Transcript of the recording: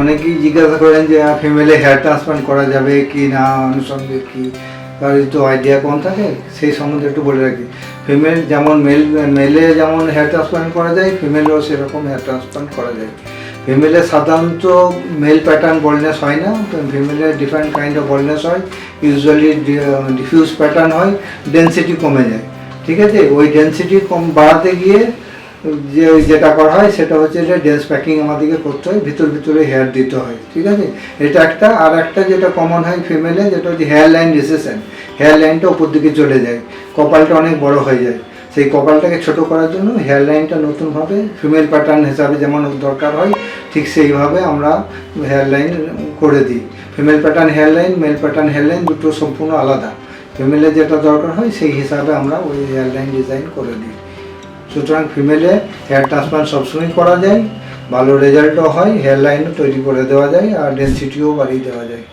অনেকেই জিজ্ঞাসা করেন যে ফিমেলে হেয়ার ট্রান্সপ্লান্ট করা যাবে কি না, আনুষঙ্গিক কি, কারোর একটু আইডিয়া কম থাকে, সেই সম্বন্ধে একটু বলে রাখি। ফিমেল যেমন মেলে যেমন হেয়ার ট্রান্সপ্লান্ট করা যায়, ফিমেলেও সেরকম হেয়ার ট্রান্সপ্লান্ট করা যায়। ফিমেলে সাধারণত মেল প্যাটার্ন বলনেস হয় না, ফিমেলের ডিফারেন্ট কাইন্ড অফ বলনেস হয়, ইউজুয়ালি ডিফিউজ প্যাটার্ন হয়, ডেন্সিটি কমে যায়। ঠিক আছে, ওই ডেন্সিটি বাড়াতে গিয়ে যেটা করা হয় সেটা হচ্ছে যে ডেন্স প্যাকিং আমাদেরকে করতে হয়, ভিতরে হেয়ার দিতে হয়। ঠিক আছে, এটা একটা। আর একটা যেটা কমন হয় ফিমেলে, যেটা হচ্ছে হেয়ার লাইন রিসেশন। হেয়ার লাইনটা উপর দিকে চলে যায়, কপালটা অনেক বড় হয়ে যায়। সেই কপালটাকে ছোট করার জন্য হেয়ার লাইনটা নতুনভাবে ফিমেল প্যাটার্ন হিসাবে যেমন দরকার হয়, ঠিক সেইভাবে আমরা হেয়ার লাইন করে দিই। Female pattern hairline, male pattern hairline দুটো সম্পূর্ণ আলাদা। ফিমেলে যেটা দরকার হয় সেই হিসাবে আমরা ওই হেয়ার লাইন ডিজাইন করে দিই। সুতরাং ফিমেলে হেয়ার ট্রান্সপ্লান্ট সবসময় করা যায়, ভালো রেজাল্টও হয়, হেয়ার লাইনও তৈরি করে দেওয়া যায়, আর ডেন্সিটিও বাড়িয়ে দেওয়া যায়।